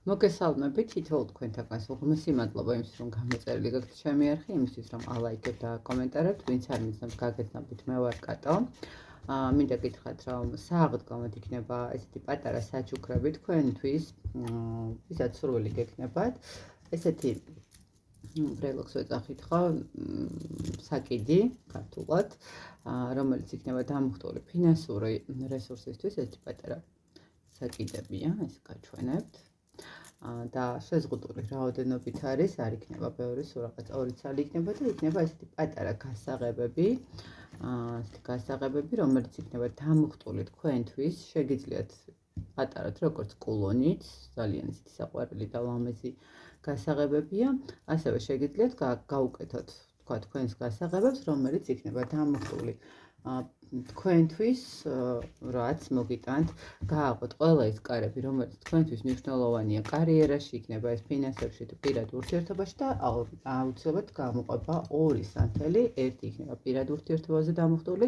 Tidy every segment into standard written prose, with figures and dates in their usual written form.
მოგესალმებით, თითოეულ თქვენთაგან უღრმესი მადლობა იმისთვის, რომ გამოწერილი გაქვთ ჩემი არხი, იმისთვის, რომ ალაიქებთ და კომენტარებთ, ვინც არ მისცემს გაგეცნობთ, მე ვარ კატო. მინდა გითხრათ, რომ სააღდგომოდ იქნება ესეთი პატარა საჩუქრები თქვენთვის, ვისაც სურვილი გექნებათ, ესეთი ბრელოქს ვეძახით ხო, საკიდი ქართულად, რომელიც იქნება დამუხტული ფინანსური რესურსისთვის, ესეთი პატარა საკიდებია, ეს გაჩვენებთ. და შეზღუდული რაოდენობით არის, არ იქნება ბევრი, სულ რაღაც 2 ცალი იქნება და იქნება ესეთი პატარა გასაღებები, რომელიც იქნება დამუხტული თქვენთვის, შეგიძლიათ პატაროთ როგორც კულონით, ძალიან ისეთი საყვარელი და ლამაზი გასაღებებია, ასევე შეგიძლიათ გაუკეთოთ თქვა თქვენს გასაღებებს, რომელიც იქნება დამუხტული თქვენთვის, რაც მოგიტანთ, გააყოთ ყველა ის კარები, რომელიც თქვენთვის მნიშვნელოვანია კარიერაში, იქნება ეს ფინანსებში თუ პირად ურთიერთობაში და აუცილებლად გამოყვება 2 სანთელი, ერთი იქნება პირად ურთიერთობაზე დამუხტული,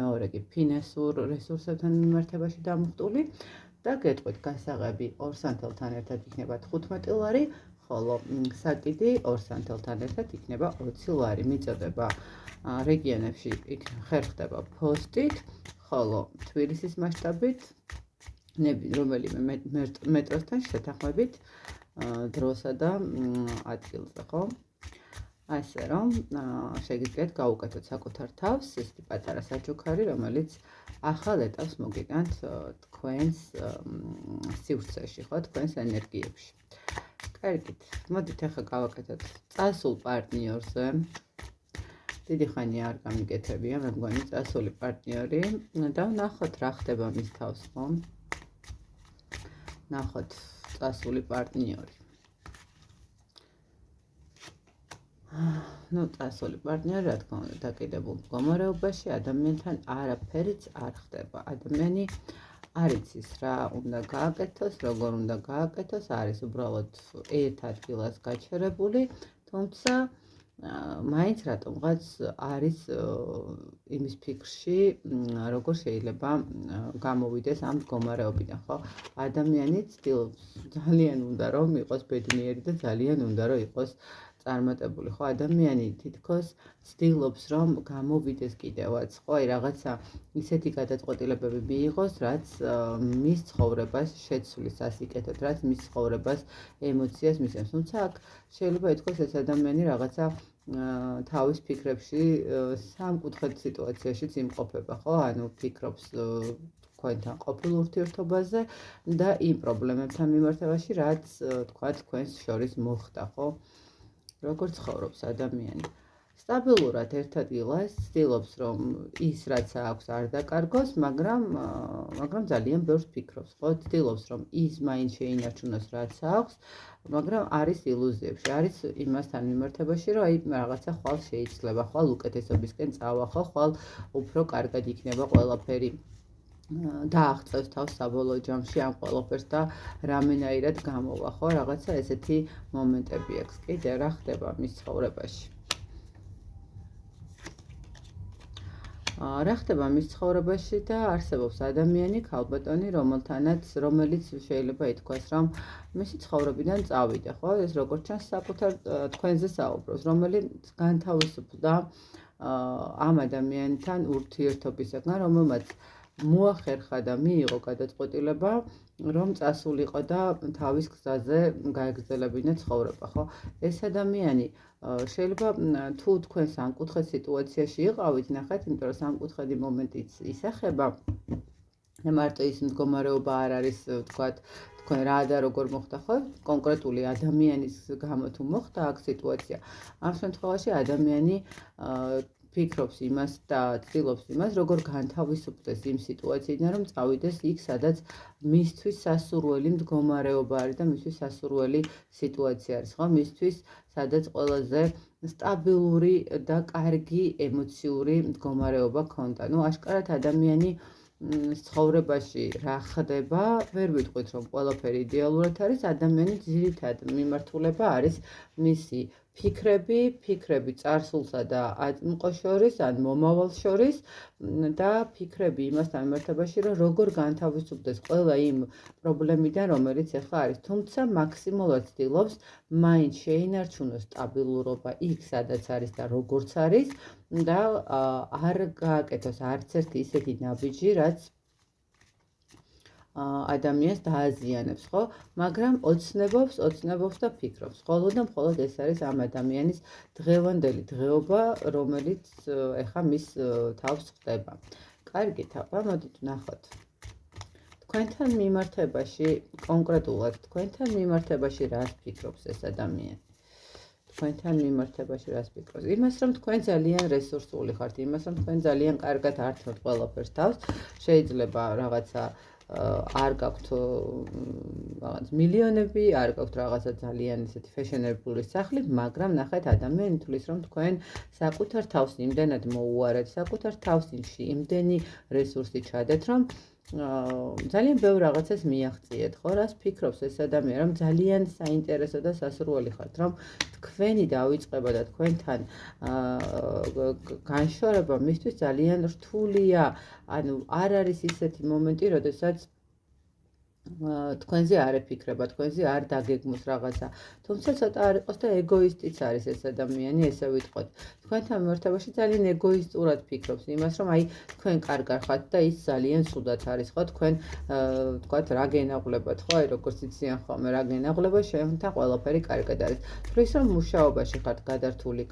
მეორე კი ფინანსურ რესურსებთან მიმართებაში დამუხტული და გეტყვით გასაღები 2 სანთელთან ერთად იქნება 15 ლარი, ხოლო საკიდი 2 სანთელთან ერთად იქნება 20 ლარი, მიწოდება რეგიონებში ხერხდება ფოსტით, ხოლო თბილისის მასშტაბით რომელიმე მეტროსთან შეთანხმებით დროსა და ადგილზე, ხო? ასე რომ შეგიძლიათ გაუკეთოთ საკუთარ თავს ესეთი პატარა საჩუქარი, რომელიც ახალ ეტაპს მოგიტანთ თქვენს სივრცეში, ხო, თქვენს ენერგიებში. კარგით, მოდით ახლა გავაკეთოთ წასულ პარტნიორზე. დიდი ხანი არ გამიგეთებია, მე მგონი წასული პარტნიორი და ვნახოთ რა ხდება მის თავს, ხო? ნახოთ წასული პარტნიორი. წასული პარტნიორი, რა თქმა უნდა, დაკიდებულ მდგომარეობაში ადამიანთან არაფერიც არ ხდება. ადამიანი არ იცის რა უნდა გააკეთოს, როგორ უნდა გააკეთოს, არის უბრალოდ ერთ ადგილას გაჩერებული, თუმცა მაინც რატომღაც არის იმის ფიქრში, როგორ შეიძლება გამოვიდეს ამ მდგომარეობიდან, ხო? ადამიანი ცდილობს, ძალიან უნდა რომ იყოს ბედნიერი და ძალიან უნდა რომ იყოს წარმატებული, ხო? ადამიანი თითქოს ცდილობს რომ გამოვიდეს კიდევაც, ხო? აი რაღაცა ისეთი გადაწყვეტილებები მიიღოს, რაც მის ცხოვრებას შეცვლის, ასიკეთოთ, რაც მის ცხოვრებას ემოციას მისცემს. თუმცა აქ შეიძლება ითქვას ეს ადამიანი რაღაცა თავის ფიქრებში სამკუთხედ სიტუაციაშიც იმყოფება, ხო? ანუ ფიქრობს თქვენთან ყოფილ ურთიერთობაზე და იმ პრობლემებთან მიმართებაში, რაც თქვა თქვენს შორის მოხდა, ხო? როგორ ცხოვრობს ადამიანი? სტაბილურად ერთ ადგილას ცდილობს, რომ ის რაც აქვს არ დაკარგოს, მაგრამ ძალიან ბევრს ფიქრობს, ხო? ცდილობს, რომ ის მაინც შეინარჩუნოს რაც აქვს, მაგრამ არის ილუზიებში, არის იმასთან მიმართებაში, რომ აი რაღაცა ხვალ შეიცვლება, ხვალ უკეთესობისკენ წავა, ხო? ხვალ უფრო კარგად იქნება ყველაფერი. დააღწევს თავს საბოლოო ჯამში ამ ყველაფერს და რამენაირად გამოვა, ხო? რაღაცა ესეთი მომენტები აქვს. კიდე რა ხდება მის ცხოვრებაში? რა ხდება მის ცხოვრებაში და არსებობს ადამიანი, ქალბატონი, რომელიც შეიძლება ითქვას, რომ მისი ცხოვრებიდან წავიდა, ხო? ეს როგორც ჩანს საკუთარ თქვენზე საუბრობს, რომელიც განთავისუფლდა ამ ადამიანთან ურთიერთობისგან, რომელმაც მოახერხა და მიიღო გადაწყვეტილება, რომ წასულიყო და თავის გზაზე გაეგრძელებინა ცხოვრება, ხო? ეს ადამიანი შეიძლება თუ თქვენ სამკუთხედ სიტუაციაში იყავით, ნახეთ, იმიტომ რომ სამკუთხედი მომენტიც ისახება. მარტო ის მდგომარეობა არ არის, თქვათ, თქვენ რა და როგორ მოხდა, ხო? კონკრეტული ადამიანის გამო თუ მოხდა აქ სიტუაცია. ამ შემთხვევაში ადამიანი ფიქრობს იმას და ცდილობს იმას, როგორ განთავისუფლდეს იმ სიტუაციიდან, რომ წავიდეს იქ, სადაც მისთვის სასურველი მდგომარეობა არის და მისთვის სასურველი სიტუაცია არის, ხო? მისთვის სადაც ყველაზე სტაბილური და კარგი ემოციური მდგომარეობა ქონდა. აშკარად ადამიანი ცხოვრებაში რა ხდება, ვერ ვიტყვით, რომ ყველაფერი იდეალურად არის, ადამიანის ძირითად მიმართულება არის მისი ფიქრები წარსულსა და აწმყოს შორის, ან მომავალს შორის და ფიქრები იმასთან მიმართებაში, რომ როგორ განთავისუფლდეს ყველა იმ პრობლემიდან, რომელიც ახლა არის. თუმცა მაქსიმალურად ცდილობს მაინც შეინარჩუნოს სტაბილურობა იქ, სადაც არის და როგორც არის და არ გააკეთოს არც ერთი ისეთი ნაბიჯი, რაც ადამიანს დააზიანებს, ხო? მაგრამ ოცნებობს და ფიქრობს. მხოლოდ და მხოლოდ ეს არის ამ ადამიანის დღევანდელი დღეობა, რომელიც ეხა მის თავს ხდება. კარგით, აბა, მოდით ვნახოთ. თქვენთან მიმართებაში, კონკრეტულად თქვენთან მიმართებაში რას ფიქრობს ეს ადამიანი? თქვენთან მიმართებაში რას ფიქრობს? იმას, რომ თქვენ ძალიან რესურსული ხართ, იმას, რომ თქვენ ძალიან კარგად ართმევთ ყველაფერს თავს, შეიძლება რაღაცა არ გაქვთ რაღაც მილიონები, არ გაქვთ რაღაცა ძალიან ისეთი ფეშენებული სახლი, მაგრამ ნახეთ ადამიანი თulis რომ თქვენ საკუთარ თავს იმდენად მოუარეთ, საკუთარ თავს იმდენი რესურსი ჩადეთ, რომ ძალიან ბევრ რაღაცას მიაღწიეთ, ხო? რას ფიქრობს ეს ადამიანი, რომ ძალიან საინტერესო და სასურველი ხართ, რომ თქვენი დავიწყება და თქვენთან განშორება მისთვის ძალიან რთულია, ანუ არ არის ისეთი მომენტი, როდესაც თქვენზე არ ეფიქრება, თქვენზე არ დაგეგმოს რაღაცა. თუმცა ცოტა არ იყოს და ეგოისტიც არის ეს ადამიანი, ესე ვიტყოთ. თქვენთან მიმართებაში ძალიან ეგოისტურად ფიქრობს იმას, რომ აი თქვენ კარგად ხართ და ის ძალიან ცუდად არის, ხო? თქვენ თქვათ რა გენაღლებათ, ხო? აი როგორც იციან ხოლმე რა გენაღლება, შენთან ყველაფერი კარგად არის. თulis რომ მუშაობაში ხართ გადართული,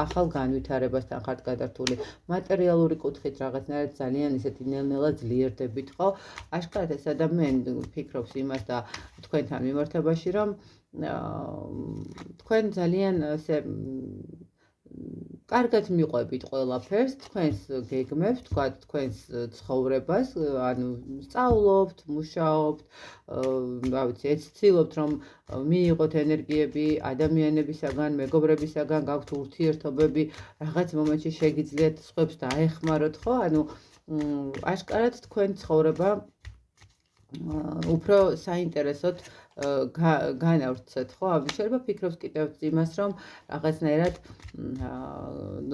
ახალ განვითარებასთან ხართ გადართული, მატერიალური კუთხით რაღაცნაირად ძალიან ისეთი ნელ-ნელა ძლიერდებით, ხო? აშკარად ეს ადამიანი ფიქრობს იმას და თქვენთან მიმართებაში, რომ თქვენ ძალიან ასე კარგად მიყვებით ყველაფერს, თქვენს გეგმებს, თქვათ თქვენს ცხოვრებას, ანუ სწავლობთ, მუშაობთ, რა ვიცი, ეცდილობთ რომ მიიღოთ ენერგიები ადამიანებისაგან, მეგობრებისაგან, გაქვთ ურთიერთობები, რაღაც მომენტში შეგიძლიათ სხვებს დაეხმაროთ, ხო? ანუ აშკარად თქვენ ცხოვრება უფრო საინტერესოდ განავრცეთ, ხო? შეიძლება ფიქრობს კიდევ იმას, რომ რაღაცნაირად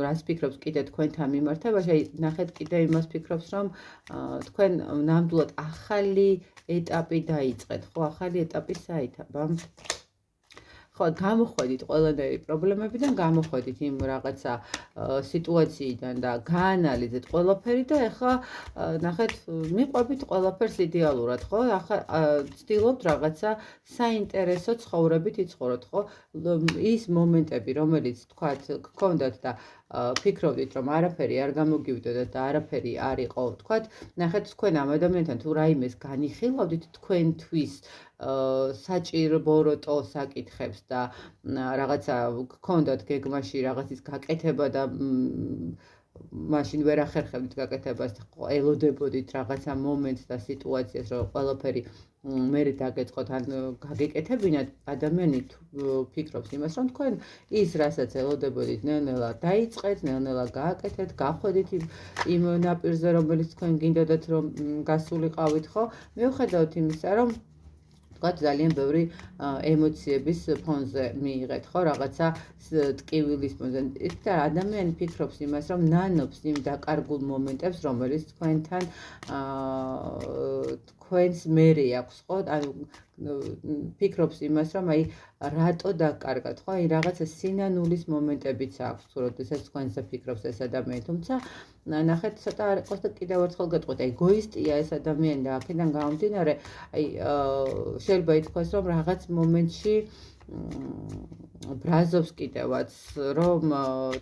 რას ფიქრობს კიდე თქვენთან მიმართებაში, აი ნახეთ კიდე იმას ფიქრობს, რომ თქვენ ნამდვილად ახალი ეტაპი დაიწყეთ, ხო? ახალი ეტაპი საითაბა? ხო, გამოხვედით ყველანაირი პრობლემებიდან, გამოხვედით იმ რაღაცა სიტუაციიდან და გაანალიზეთ ყველაფერი და ეხლა ნახეთ, მიყვებით ყველაფერს იდეალურად, ხო? ახლა ცდილობთ რაღაცა საინტერესო ცხოვრებით იცხოვროთ, ხო? ის მომენტები, რომელიც თქვათ გქონდათ და ფიქრობდით, რომ არაფერი არ გამოგივიდოდათ და არაფერი არ იყო, თქვათ, ნახეთ, თქვენ ამ ადამიანთან თუ რაიმეს განიხილავდით თქვენთვის საჭირო საკითხებს და რაღაცა გქონდათ გეგმაში რაღაცის გაკეთება და მაშინ ვერ ახერხებდით გაკეთებას, ელოდებოდით რაღაცა მომენტს და სიტუაციას, რომ ყველაფერი მერე დაგეწყოთ ან გაგეკეთებინათ, ადამიანი ფიქრობს იმას, რომ თქვენ ის რასაც ელოდებოდით, ნელ-ნელა დაიწყეთ, ნელ-ნელა გააკეთეთ, გახვედით იმ ნაპირზე, რომელიც თქვენ გინდოდათ, რომ გასულიყავით, ხო? მიუხედავად იმისა, რომ ძალიან ბევრი ემოციების ფონზე მიიღეთ, ხო? რაღაცა ტკივილის ფონზე. და ადამიანი ფიქრობს იმას, რომ ნანობს იმ დაკარგულ მომენტებს, რომელიც თქვენთან თქვენს მერე აქვს, ხო? ანუ ფიქრობს იმას, რომ აი რატო დაკარგათ, ხო? აი რაღაცა სინანულის მომენტებიც აქვს, როდესაც თქვენზე ფიქრობს ეს ადამიანი. თუმცა ნახეთ, ცოტა არ იყოს და კიდევ ერთხელ გეტყვით, აი ეგოისტია ეს ადამიანი და აქედან გამომდინარე, აი შეიძლება ითქვას, რომ რაღაც მომენტში ბრაზობს კიდევაც, რომ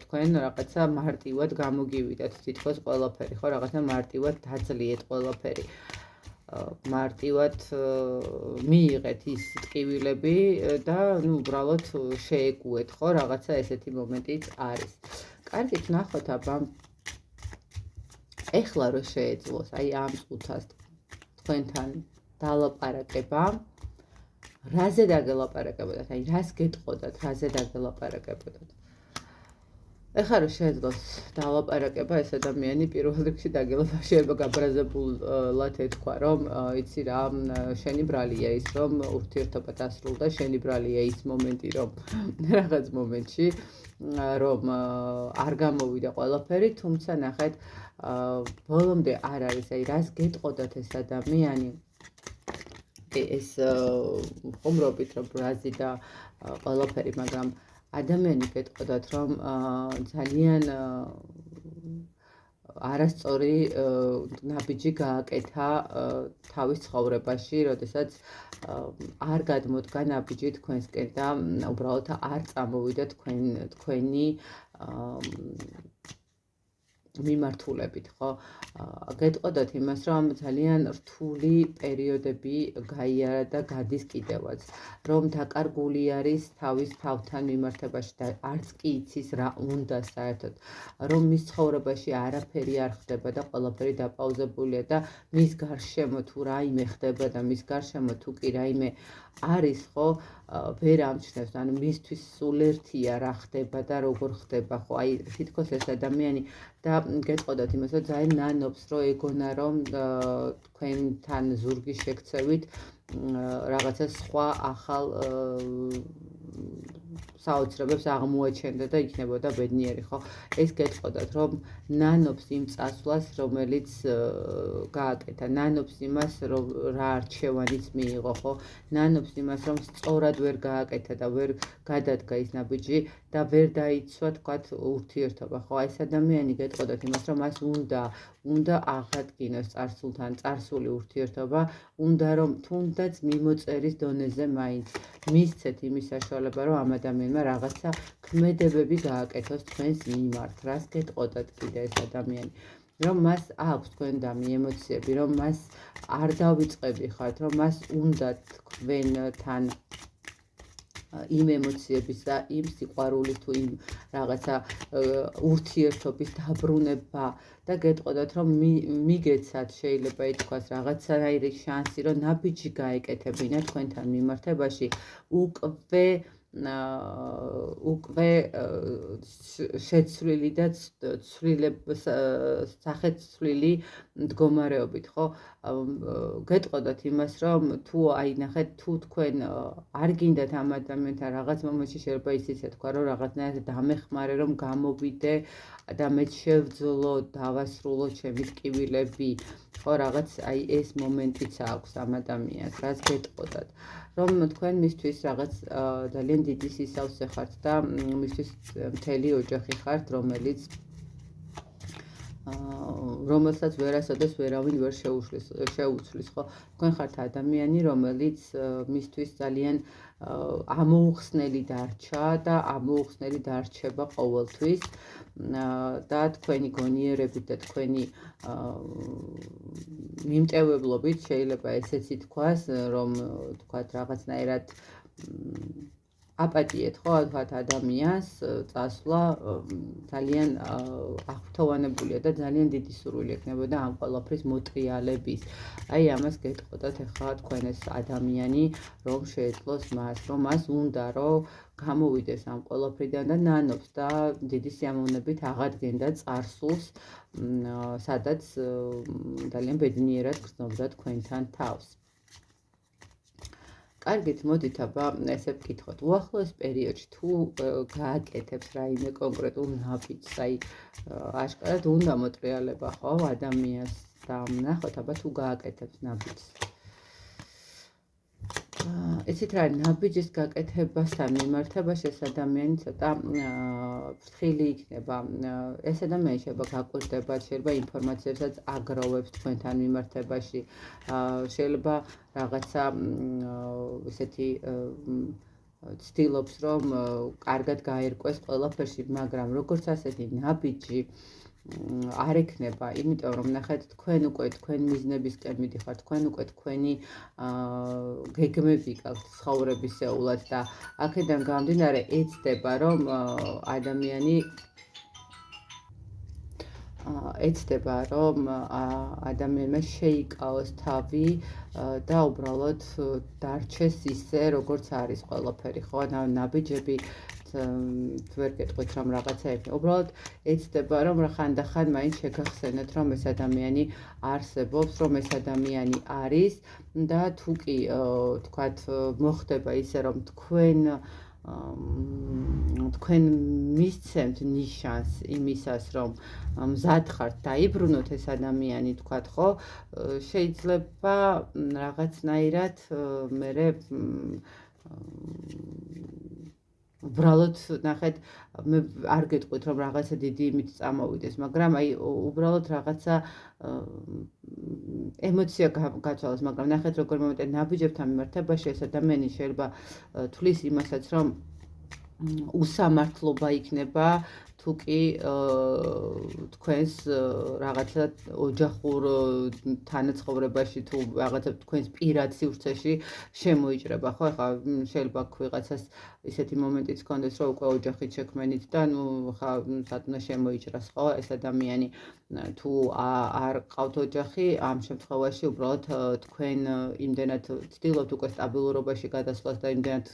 თქვენ რაღაცა მარტივად გამოგივიდათ, თითქოს ყველაფერი, ხო? რაღაცა მარტივად დაძლიეთ ყველაფერი. მარტივად მიიღეთ ის ტკივილები და ნუ უბრალოდ შეეგუეთ, ხო? რაღაცა ესეთი მომენტიც არის. კარგით, ნახოთ აბა ეხლა რო შეეძლოს აი ამ წუთას თქვენთან დალაპარაკება, რაზე დაგელაპარაკებოდათ, აი რას გეტყოდათ, რაზე დაგელაპარაკებოდათ? ეხლა რომ შეეძლოს დაალაპარაკება ეს ადამიანი პირველ რიგში დაგელაფაშება გაბრაზებულად ეთქვა რომ იცი რა შენი ბრალია ის რომ ურთიერთობა დასრულდა შენი ბრალია ის მომენტი რომ რაღაც მომენტში რომ არ გამოვიდა ყველაფერი თუმცა ნახეთ ბოლომდე არ არის აი რას გეტყოდათ ეს ადამიანი ეს ხუმრობით რომ ბრაზი და ყველაფერი მაგრამ ადამიანი გეტყოდათ რომ ძალიან არასწორი ნაბიჯი გააკეთა თავის ცხოვრებაში, როდესაც არ გადმოდგა ნაბიჯი თქვენსკენ და უბრალოდ არ წამოვიდა თქვენი მიმართულებით, ხო? გეტყოდათ იმას, რომ ძალიან რთული პერიოდები გაიარა და გადის კიდევაც, რომ დაკარგული არის თავის თავთან მიმართებაში და არც კი იცის რა უნდა საერთოდ, რომ მის ცხოვრებაში არაფერი არ ხდება და ყველაფერი დაპაუზებულია და მის გარშემო თუ რაიმე ხდება და მის გარშემო თუ კი რაიმე არის, ხო? ვერ ამჩნევს, ანუ მისთვის სულ ერთია რა ხდება და როგორ ხდება, ხო? აი თითქოს ეს ადამიანი და გეტყოდათ იმას, რომ ძალიან ნანობს, რომ ეგონა რომ თქვენთან ზურგის შექცევით რაღაცა სხვა ახალ საოცრებებს აღმოაჩენდა და იქნებოდა ბედნიერი, ხო? ეს გეტყოდათ, რომ ნანობს იმ წასვლას, რომელიც გააკეთა, ნანობს იმას, რომ რა არჩევანიც მიიღო, ხო? ნანობს იმას, რომ სწორად ვერ გააკეთა და ვერ გადადგა ის ნაბიჯი და ვერ დაიცვა, თქვათ, ურთიერთობა, ხო? ეს ადამიანი გეტყოდათ იმას, რომ მას უნდა აღადგინოს წარსულთან წარსული ურთიერთობა, უნდა რომ თუნდაც მიმოწერის დონეზე მაინც მისცეთ იმის საშუალება, რომ ამ ადამიანმა რაღაცა ქმედებები გააკეთოს თქვენს მიმართ, რას გეტყოდათ კიდე ეს ადამიანი, რომ მას აქვს თქვენდამი ემოციები, რომ მას არ დავიწყები ხართ, რომ მას უნდა თქვენთან იმ ემოციების და იმ სიყვარულის თუ იმ რაღაცა ურთიერთობის დაბრუნება და გეტყოდათ, რომ მიგეცათ შეიძლება ითქვას რაღაცნაირი შანსი, რომ ნაბიჯი გაეკეთებინა თქვენთან მიმართებაში უკვე შეცვლილი და სახეცვლილი მდგომარეობით, ხო? გეტყოდათ იმას, რომ თუ აი ნახეთ, თუ თქვენ არ გინდათ ამ ადამიანთან რაღაც მომენტში შეიძლება ისიც ეთქვა, რომ რაღაცნაირად დამეხმარე, რომ გამოვიდე და მე შევძლო, დავასრულო ჩემი ტკივილები, ხო, რაღაც აი ეს მომენტიც აქვს ამ ადამიანს, რაც გეტყოდათ. რომ თქვენ მისთვის რაღაც ძალიან დიდი სისავსე ხართ და მისთვის მთელი ოჯახი ხართ, რომელსაც ვერასოდეს ვერავინ ვერ შეუცვლის, ხო? თქვენ ხართ ადამიანი, რომელიც მისთვის ძალიან ამოუხსნელი დარჩა და ამოუხსნელი დარჩება ყოველთვის და თქვენი გონიერებით და თქვენი მიმტევებლობით შეიძლება ესეც ითქვას, რომ თქვათ რაღაცნაირად აპატიეთ, ხო, თქვათ ადამიანს წასვლა ძალიან აღფრთოვანებულია და ძალიან დიდი სურვილი ექნებოდა ამ ყველაფრის მოტრიალების. აი ამას გეტყოდათ ახლა თქვენ ეს ადამიანი, რომ შეეძლოს მას, რომ მას უნდა რომ გამოვიდეს ამ ყველაფრიდან და ნანობს და დიდი სიამოვნებით აღადგენდა წარსულს, სადაც ძალიან ბედნიერად გრძნობდა თქვენთან თავს. კარგით, მოდით აბა ესე ვკითხოთ. უახლოეს პერიოდში თუ გააკეთებს რაიმე კონკრეტულ ნაბიჯს, აი აშკარად უნდა მოტრიალება, ხო, ადამიანს და ნახოთ აბა თუ გააკეთებს ნაბიჯს. იცით რა, ნაბიჯის გაკეთებასთან მიმართებაში ეს ადამიანი ცოტა ფრთხილი იქნება. ეს ადამიანი შეიძლება გაკვირდება, შეიძლება ინფორმაციებსაც აგროვებს თქვენთან მიმართებაში, შეიძლება რაღაცა ესეთი ცდილობს, რომ კარგად გაერკვეს ყველაფერში, მაგრამ როგორც ასეთი ნაბიჯი არ ექნება, იმიტომ რომ ნახეთ, თქვენ უკვე თქვენ მიზნებისკენ მიდიხართ, თქვენ უკვე თქვენი გეგმები გაქვთ ცხოვრებისეულად და აქედან გამომდინარე ეცდება, რომ ადამიანი ეცდება, რომ ადამიანმა შეიკავოს თავი და უბრალოდ დარჩეს ისე, როგორც არის ყველაფერი, ხო? ნაბიჯები ვერ გეტყვით რომ რაღაცა იქნება. უბრალოდ ეცდება რომ ხანდახან მაინც შეგახსენოთ რომ ეს ადამიანი არსებობს, რომ ეს ადამიანი არის და თუ კი თქვათ მოხდება ისე რომ თქვენ მისცემთ ნიშანს იმისას რომ მზად ხართ დაიბრუნოთ ეს ადამიანი თქვათ ხო შეიძლება რაღაცნაირად მერე უბრალოდ ნახეთ მე არ გეტყვით რომ რაღაცა დიდი იმით წამოვიდეს მაგრამ აი უბრალოდ რაღაცა ემოცია გაცვალოს მაგრამ ნახეთ როგორ მომენტად ნაბიჯებთან მიმართებაში ეს ადამიანი შეიძლება თulis იმასაც რომ უსამართლობა იქნება თუ კი თქვენს რაღაცა ოჯახურ თანაცხოვრებაში თუ რაღაცა თქვენს პირად სივრცეში შემოიჭრება ხო ახლა შეიძლება ვიღაცას ისეთი მომენტიც გქონდეს რომ უკვე ოჯახით შექმენით და ნუ ხა სათნო შემოიჭრას ხო ეს ადამიანი თუ არ ყავთ ოჯახი ამ შემთხვევაში უბრალოდ თქვენ იმდენად ცდილობთ უკვე სტაბილურობაში გადასვლას და იმდენად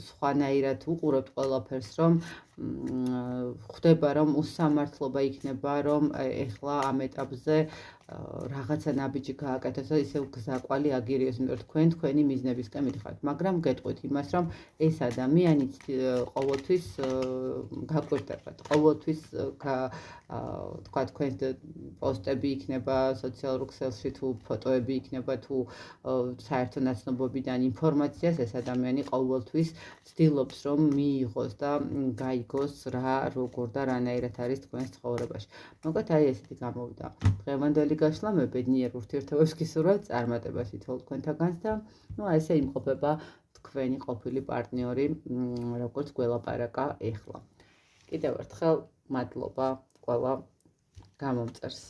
სხვანაირად უყურებთ ყველაფერს რომ ხვდება რომ უსამართლობა იქნება რომ ეხლა ამ ეტაპზე რაღაცა ნაბიჯი გააკეთოს და ისევ გზაკვალი აგერიოს იმიტომ რომ თქვენი მიზნებისკენ მიდიხართ მაგრამ გეტყვით იმას რომ ეს ადამიანი ყოველთვის გაკვირდებათ ყოველთვის თქვა თქვენ პოსტები იქნება სოციალურ ქსელში თუ ფოტოები იქნება თუ საერთო ნაცნობობიდან ინფორმაციას ეს ადამიანი ყოველთვის ცდილობს რომ მიიღოს და გაიგოს რა როგორ და რანაირად არის თქვენს ცხოვრებაში. მოკლედ აი ესეთი გამოვიდა დღევანდელი გაშლა მე ბედნიერ ურთიერთობებს გისურვებთ წარმატებაში თვალ თქვენთაგანს და ნუ აი ესე იმყოფება თქვენი ყოფილი პარტნიორი როგორც გველაპარაკა ეხლა. კიდევ ერთხელ მადლობა ყველა გამომწერს.